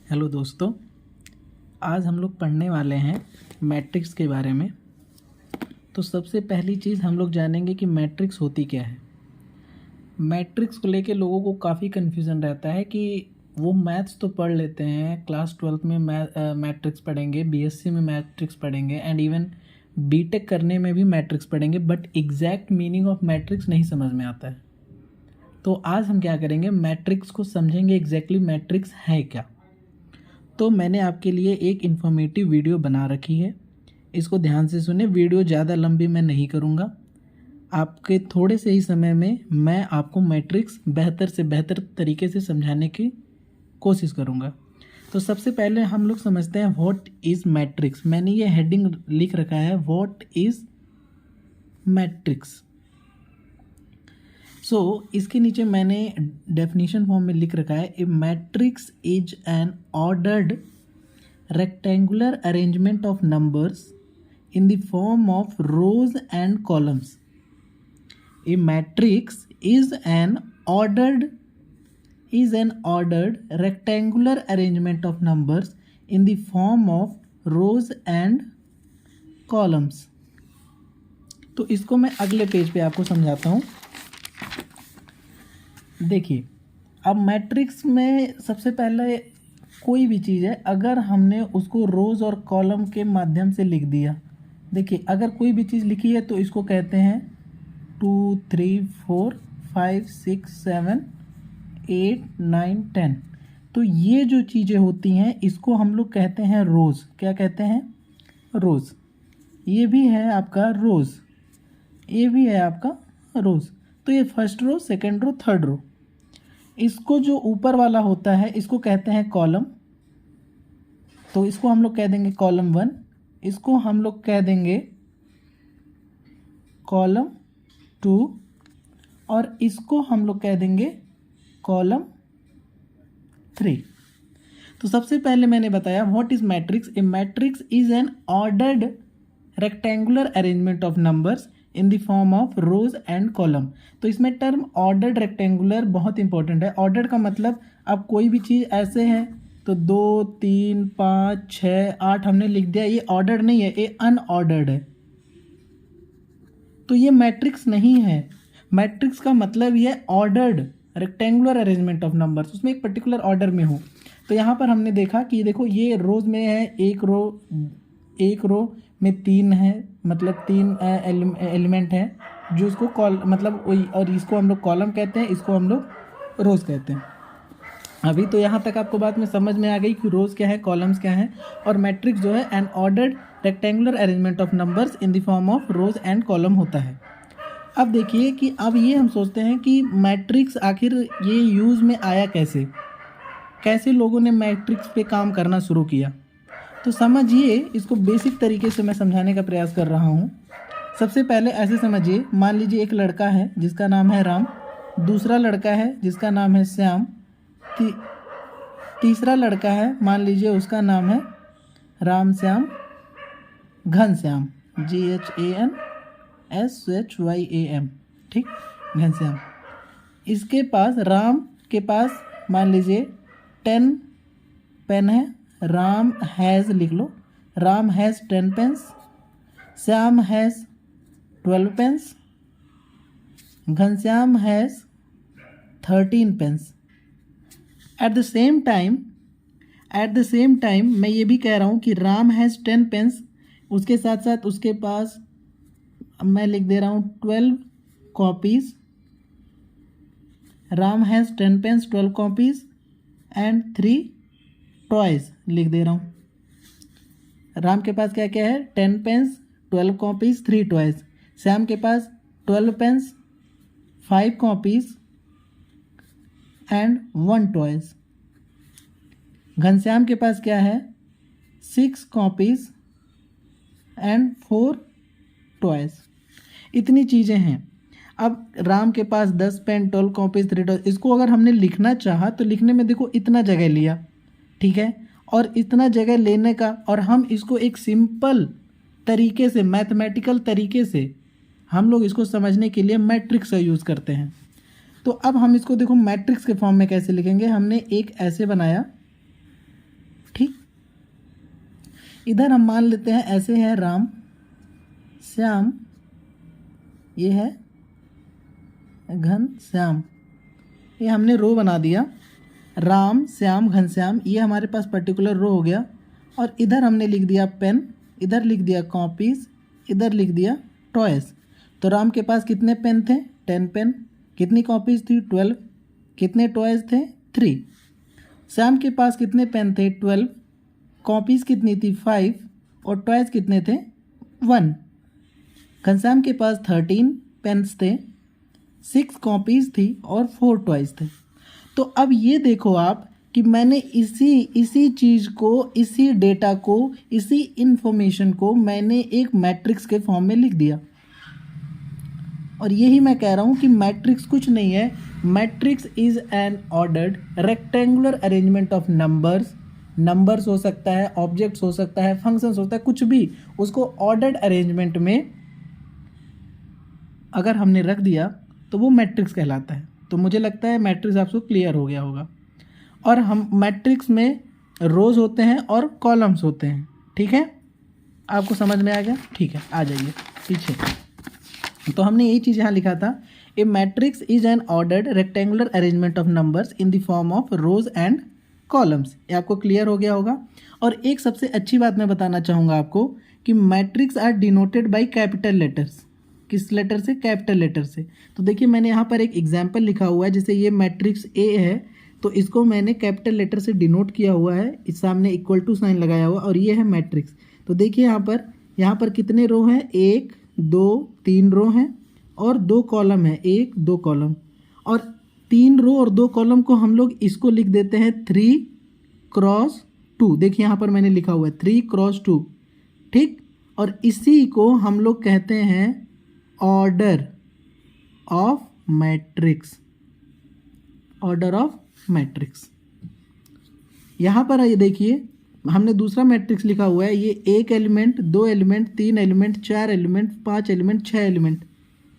Hello दोस्तों, आज हम लोग पढ़ने वाले हैं मैट्रिक्स के बारे में। तो सबसे पहली चीज़ हम लोग जानेंगे कि मैट्रिक्स होती क्या है। मैट्रिक्स को लेके लोगों को काफ़ी कन्फ्यूज़न रहता है कि वो मैथ्स तो पढ़ लेते हैं, क्लास 12th में मैट्रिक्स पढ़ेंगे, बीएससी में मैट्रिक्स पढ़ेंगे एंड इवन बीटेक करने में भी मैट्रिक्स पढ़ेंगे, but exact meaning of matrix नहीं समझ में आता है। तो आज हम क्या करेंगे, मैट्रिक्स को समझेंगे, एग्जैक्टली मैट्रिक्स है क्या। तो मैंने आपके लिए एक इन्फॉर्मेटिव वीडियो बना रखी है, इसको ध्यान से सुने। वीडियो ज़्यादा लंबी मैं नहीं करूँगा, आपके थोड़े से ही समय में मैं आपको मैट्रिक्स बेहतर से बेहतर तरीके से समझाने की कोशिश करूँगा। तो सबसे पहले हम लोग समझते हैं व्हाट इज़ मैट्रिक्स। मैंने ये हेडिंग लिख रखा है, व्हाट इज़ मैट्रिक्स। इसके नीचे मैंने डेफिनेशन फॉर्म में लिख रखा है, a matrix is an ordered rectangular arrangement of numbers in the form of rows and columns. A matrix is an ordered rectangular arrangement of numbers in the form of rows and columns. तो इसको मैं अगले page पे आपको समझाता हूँ। देखिए, अब मैट्रिक्स में सबसे पहले कोई भी चीज़ है, अगर हमने उसको रोज़ और कॉलम के माध्यम से लिख दिया। देखिए, अगर कोई भी चीज़ लिखी है तो इसको कहते हैं 2 3 4 5 6 7 8 9 10। तो ये जो चीज़ें होती हैं इसको हम लोग कहते हैं रोज़। क्या कहते हैं? रोज़। ये भी है आपका रोज़, ये भी है आपका रोज़। तो ये first row, second row, third row. इसको जो ऊपर वाला होता है इसको कहते हैं कॉलम। तो इसको हम लोग कह देंगे कॉलम 1, इसको हम लोग कह देंगे कॉलम 2 और इसको हम लोग कह देंगे कॉलम 3। तो सबसे पहले मैंने बताया what is matrix. A matrix is an ordered rectangular arrangement of numbers in the form of rows and column. तो इसमें टर्म ऑर्डर्ड रेक्टेंगुलर बहुत इंपॉर्टेंट है। ऑर्डर्ड का मतलब अब कोई भी चीज़ ऐसे है तो 2 3 5 6 8 हमने लिख दिया, ये ऑर्डर्ड नहीं है, ये अनऑर्डर्ड है। तो ये मैट्रिक्स नहीं है। मैट्रिक्स का मतलब ये है रेक्टेंगुलर अरेंजमेंट ऑफ नंबर्स, उसमें एक पर्टिकुलर ऑर्डर में हो। तो यहाँ पर हमने देखा कि देखो ये रोज में है, एक रो में 3 है, मतलब 3 एलिमेंट है जो इसको और इसको हम लोग कॉलम कहते हैं, इसको हम लोग रोज कहते हैं। अभी तो यहाँ तक आपको बात में समझ में आ गई कि रोज क्या है, कॉलम्स क्या है, और मैट्रिक्स जो है N ordered rectangular arrangement of numbers in the form of rows and column होता है। अब देखिए कि अब ये हम सोचते हैं कि मैट्रिक्स आखिर ये यूज़ में आया कैसे लोगों ने मैट्रिक्स पे काम करना शुरू किया। तो समझिए, इसको बेसिक तरीके से मैं समझाने का प्रयास कर रहा हूँ। सबसे पहले ऐसे समझिए, मान लीजिए एक लड़का है जिसका नाम है राम, दूसरा लड़का है जिसका नाम है श्याम, तीसरा लड़का है, मान लीजिए उसका नाम है राम श्याम घनश्याम, GHANSHYAM, ठीक, घनश्याम। इसके पास, राम के पास मान लीजिए 10 पेन है, राम हैज़ लिख लो, Ram has 10 pens, Shyam has 12 pens, Ghanshyam has 13 pens. At the same time मैं ये भी कह रहा हूँ कि राम हैज़ 10 पेन्स, उसके साथ साथ उसके पास मैं लिख दे रहा हूँ 12 copies. Ram has 10 pens, 12 copies and 3 toys लिख दे रहा हूँ। राम के पास क्या क्या है? 10 पेन्स, 12 कॉपीज़, 3 टॉयज़। श्याम के पास 12 pens, 5 copies and 1 toys. Ghanshyam के पास क्या है? 6 कॉपीज़ एंड 4 टॉयज़। इतनी चीज़ें हैं। अब राम के पास 10 पेन, 12 कॉपीज़, 3 टॉयज़। इसको अगर हमने लिखना चाहा तो लिखने में देखो इतना जगह लिया, ठीक है, और इतना जगह लेने का, और हम इसको एक सिंपल तरीके से, मैथमेटिकल तरीके से हम लोग इसको समझने के लिए मैट्रिक्स का यूज़ करते हैं। तो अब हम इसको देखो मैट्रिक्स के फॉर्म में कैसे लिखेंगे। हमने एक ऐसे बनाया, ठीक। इधर हम मान लेते हैं ऐसे है राम श्याम, ये है घन श्याम, ये हमने रो बना दिया। राम श्याम घनश्याम, ये हमारे पास पर्टिकुलर रो हो गया। और इधर हमने लिख दिया पेन, इधर लिख दिया कॉपीज़, इधर लिख दिया टॉयज़। तो राम के पास कितने पेन थे? 10 पेन। कितनी कॉपीज़ थी? 12। कितने टॉयज़ थे? 3। श्याम के पास कितने पेन थे? 12। कॉपीज़ कितनी थी? 5। और टॉयज़ कितने थे? 1। घनश्याम के पास 13 पेन्स थे, 6 कॉपीज़ थी और 4 टॉयज़ थे। तो अब ये देखो आप कि मैंने इसी चीज़ को, इसी डेटा को, इसी इंफॉर्मेशन को मैंने एक मैट्रिक्स के फॉर्म में लिख दिया। और यही मैं कह रहा हूँ कि मैट्रिक्स कुछ नहीं है। Matrix is an ordered rectangular arrangement of numbers हो सकता है, ऑब्जेक्ट्स हो सकता है, फंक्शंस होता है, कुछ भी, उसको ऑर्डर्ड अरेंजमेंट में अगर हमने रख दिया तो वो मैट्रिक्स कहलाता है। तो मुझे लगता है मैट्रिक्स आपको क्लियर हो गया होगा। और हम मैट्रिक्स में रोज़ होते हैं और कॉलम्स होते हैं, ठीक है, आपको समझ में आ गया? ठीक है, आ जाइए पीछे। तो हमने यही चीज़ यहाँ लिखा था, a matrix is an ordered rectangular arrangement of numbers in the form of rows and columns. ये आपको क्लियर हो गया होगा। और एक सबसे अच्छी बात मैं बताना चाहूँगा आपको कि matrix are denoted by capital letters. किस लेटर से? कैपिटल लेटर से। तो देखिए मैंने यहाँ पर एक एग्जाम्पल लिखा हुआ है, जैसे ये मैट्रिक्स ए है तो इसको मैंने कैपिटल लेटर से डिनोट किया हुआ है, इस सामने इक्वल टू साइन लगाया हुआ, और ये है मैट्रिक्स। तो देखिए यहाँ पर कितने रो हैं? 1 2 3 रो हैं और 2 कॉलम है, 1 2 कॉलम। और 3 रो और 2 कॉलम को हम लोग इसको लिख देते हैं 3x2। देखिए यहाँ पर मैंने लिखा हुआ है 3x2, ठीक। और इसी को हम लोग कहते हैं order of matrix, order of matrix. यहाँ पर ये देखिए हमने दूसरा मैट्रिक्स लिखा हुआ है, ये 1 element, 2 element, 3 element, 4 element, 5 element, 6 element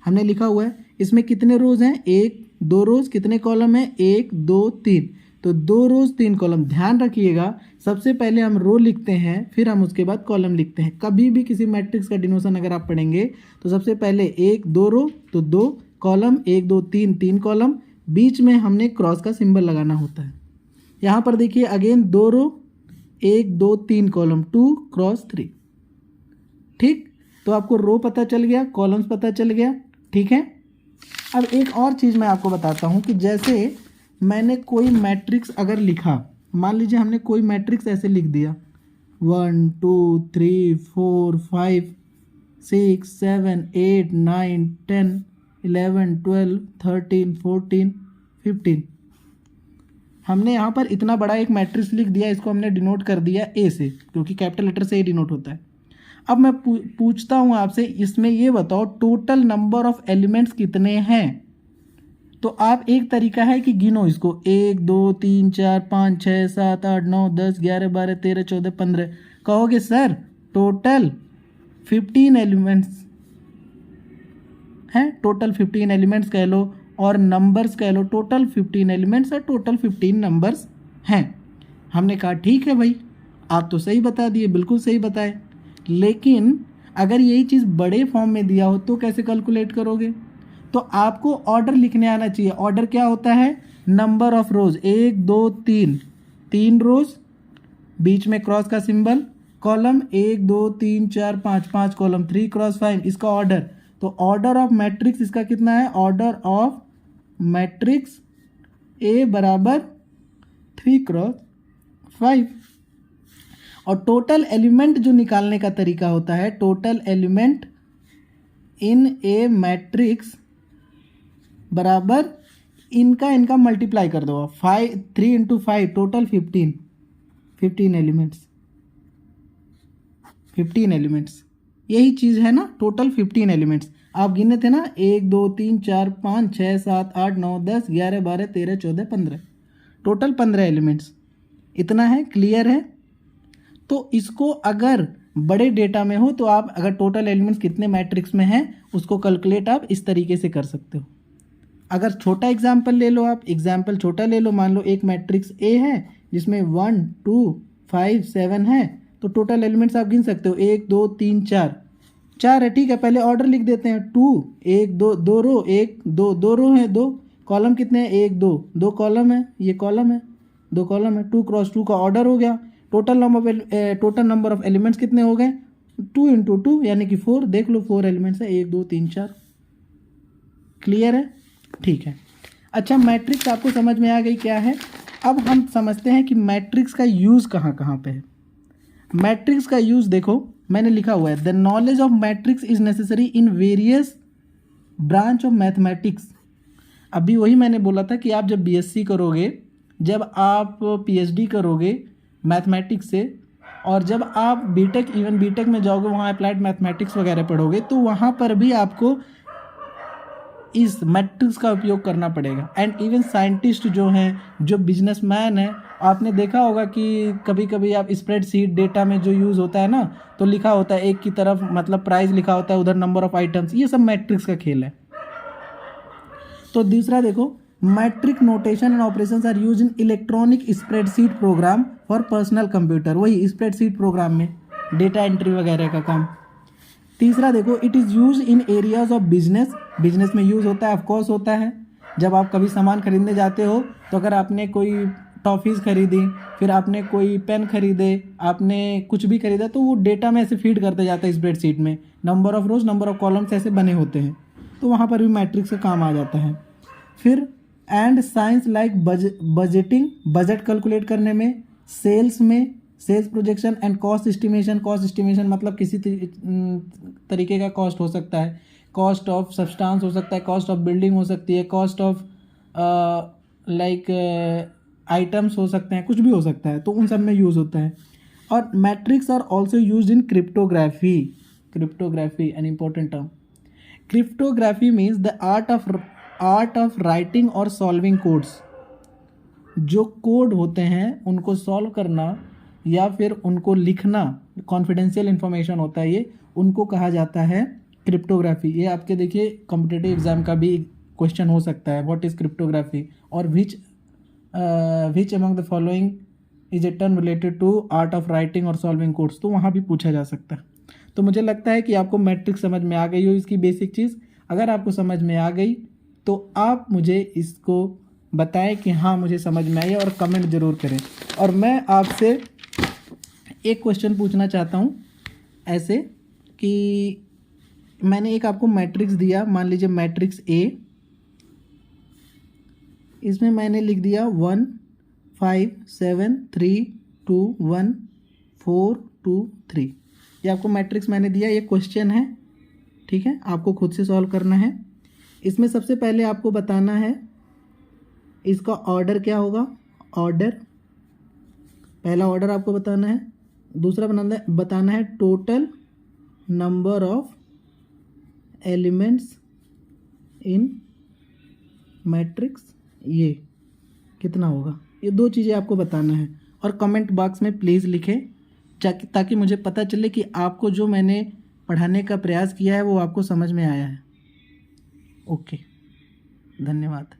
हमने लिखा हुआ है। इसमें कितने रोज हैं? 1 2 रोज। कितने कॉलम हैं? 1 2 3। तो 2 रोज 3 कॉलम। ध्यान रखिएगा, सबसे पहले हम रो लिखते हैं, फिर हम उसके बाद कॉलम लिखते हैं। कभी भी किसी मैट्रिक्स का डिनोशन अगर आप पढ़ेंगे तो सबसे पहले 1 2 रो तो 2 कॉलम, 1 2 3 3 कॉलम, बीच में हमने क्रॉस का सिंबल लगाना होता है। यहाँ पर देखिए अगेन 2 रो 1 2 3 कॉलम, 2x3, ठीक। तो आपको रो पता चल गया, कॉलम्स पता चल गया, ठीक है। अब एक और चीज़ मैं आपको बताता हूँ कि जैसे मैंने कोई मैट्रिक्स अगर लिखा, मान लीजिए हमने कोई मैट्रिक्स ऐसे लिख दिया 1 2 3 4 5 6 7 8 9 10 11 12 13 14 15। हमने यहाँ पर इतना बड़ा एक मैट्रिक्स लिख दिया, इसको हमने डिनोट कर दिया ए से, क्योंकि कैपिटल लेटर से ही डिनोट होता है। अब मैं पूछता हूँ आपसे, इसमें ये बताओ टोटल नंबर ऑफ एलिमेंट्स कितने हैं? तो आप, एक तरीका है कि गिनो इसको, 1 2 3 4 5 6 7 8 9 10 11 12 13 14 15। कहोगे सर टोटल 15 एलिमेंट्स हैं, टोटल 15 एलिमेंट्स कह लो और नंबर्स कह लो, टोटल 15 एलिमेंट्स और टोटल 15 नंबर्स हैं। हमने कहा ठीक है भाई, आप तो सही बता दिए, बिल्कुल सही बताए, लेकिन अगर यही चीज़ बड़े फॉर्म में दिया हो तो कैसे कैलकुलेट करोगे? तो आपको ऑर्डर लिखने आना चाहिए। ऑर्डर क्या होता है? नंबर ऑफ रोज, 1 2 3, 3 रोज, बीच में क्रॉस का सिंबल, कॉलम 1 2 3 4 5, 5 कॉलम, 3x5, इसका ऑर्डर। तो ऑर्डर ऑफ मैट्रिक्स इसका कितना है? ऑर्डर ऑफ मैट्रिक्स ए बराबर 3x5। और टोटल एलिमेंट जो निकालने का तरीका होता है, total element in A matrix बराबर इनका मल्टीप्लाई कर दो, 3 × 5 टोटल 15 एलिमेंट्स, 15 एलिमेंट्स, यही चीज़ है ना, टोटल 15 एलिमेंट्स। आप गिने थे ना 1 2 3 4 5 6 7 8 9 10 11 12 13 14 15, टोटल 15 एलिमेंट्स, इतना है। क्लियर है? तो इसको अगर बड़े डेटा में हो तो आप अगर टोटल एलिमेंट्स कितने मैट्रिक्स में हैं उसको कैलकुलेट आप इस तरीके से कर सकते हो। अगर छोटा एग्जाम्पल ले लो, आप एग्जाम्पल छोटा ले लो, मान लो एक मैट्रिक्स ए है जिसमें 1 2 5 7 है, तो टोटल एलिमेंट्स आप गिन सकते हो 1 2 3 4, 4 है, ठीक है। पहले ऑर्डर लिख देते हैं, 2 1 2 2 रो 1 2 2 रो है, 2 कॉलम कितने हैं 1 2 2 कॉलम है, ये कॉलम है, 2 कॉलम है, 2 क्रॉस 2 का ऑर्डर हो गया। टोटल नंबर ऑफ एलिमेंट्स कितने हो गए 2 इंटू 2 यानी कि 4, देख लो 4 एलिमेंट्स है 1 2 3 4। क्लियर है, ठीक है। अच्छा, मैट्रिक्स आपको समझ में आ गई क्या है। अब हम समझते हैं कि मैट्रिक्स का यूज़ कहाँ कहाँ पे है। मैट्रिक्स का यूज़ देखो मैंने लिखा हुआ है, the knowledge of matrix is necessary in various branch of mathematics. अभी वही मैंने बोला था कि आप जब बीएससी करोगे, जब आप पीएचडी करोगे मैथमेटिक्स से, और जब आप बीटेक, इवन बीटेक में जाओगे, वहाँ अप्लाइड मैथमेटिक्स वगैरह पढ़ोगे, तो वहाँ पर भी आपको इस मैट्रिक्स का उपयोग करना पड़ेगा। एंड इवन साइंटिस्ट जो हैं, जो बिजनेसमैन हैं, आपने देखा होगा कि कभी कभी आप स्प्रेडशीट डेटा में जो यूज़ होता है ना, तो लिखा होता है एक की तरफ मतलब प्राइस लिखा होता है, उधर नंबर ऑफ आइटम्स, ये सब मैट्रिक्स का खेल है। तो दूसरा देखो, matrix notation and operations are use in electronic spreadsheet program for personal computer, वही स्प्रेडशीट प्रोग्राम में डेटा एंट्री वगैरह का काम। तीसरा देखो, it is use in areas of business, business में यूज़ होता है, ऑफकोर्स होता है। जब आप कभी सामान खरीदने जाते हो, तो अगर आपने कोई टॉफ़ीज़ खरीदी, फिर आपने कोई पेन खरीदे, आपने कुछ भी खरीदा, तो वो डेटा में ऐसे फीड करते जाता है स्प्रेडशीट में, number of rose number of columns ऐसे बने होते हैं, तो वहाँ पर भी मैट्रिक्स का काम आ जाता है। फिर and science like budgeting, budget calculate करने में, सेल्स में, sales projection and cost estimation, cost estimation मतलब किसी तरीके का कॉस्ट हो सकता है, कॉस्ट ऑफ सब्सटेंस हो सकता है, कॉस्ट ऑफ बिल्डिंग हो सकती है, कॉस्ट ऑफ लाइक आइटम्स हो सकते हैं, कुछ भी हो सकता है, तो उन सब में यूज़ होता है। और matrix are also use in cryptography, cryptography an important term. Cryptography means the art of writing और सॉल्विंग कोड्स, जो कोड होते हैं उनको सॉल्व करना या फिर उनको लिखना, कॉन्फिडेंशियल इन्फॉर्मेशन होता है ये, उनको कहा जाता है क्रिप्टोग्राफी। ये आपके देखिए कॉम्पिटिटिव एग्जाम का भी क्वेश्चन हो सकता है, व्हाट इज़ क्रिप्टोग्राफी, और which among the following is a term related to art of writing और सॉल्विंग कोड्स, तो वहाँ भी पूछा जा सकता है। तो मुझे लगता है कि आपको मैट्रिक्स समझ में आ गई हो, इसकी बेसिक चीज़। अगर आपको समझ में आ गई तो आप मुझे इसको बताएं कि हाँ मुझे समझ में आई, और कमेंट ज़रूर करें। और मैं आपसे एक क्वेश्चन पूछना चाहता हूँ, ऐसे कि मैंने एक आपको मैट्रिक्स दिया, मान लीजिए मैट्रिक्स ए, इसमें मैंने लिख दिया 1 5 7 3 2 1 4 2 3, ये आपको मैट्रिक्स मैंने दिया, ये क्वेश्चन है, ठीक है, आपको खुद से सॉल्व करना है। इसमें सबसे पहले आपको बताना है इसका ऑर्डर क्या होगा, ऑर्डर, पहला ऑर्डर आपको बताना है। दूसरा बताना है total number of elements in matrix, ये कितना होगा, ये दो चीज़ें आपको बताना है। और कमेंट बॉक्स में प्लीज़ लिखें, ताकि मुझे पता चले कि आपको जो मैंने पढ़ाने का प्रयास किया है वो आपको समझ में आया है। ओके, धन्यवाद।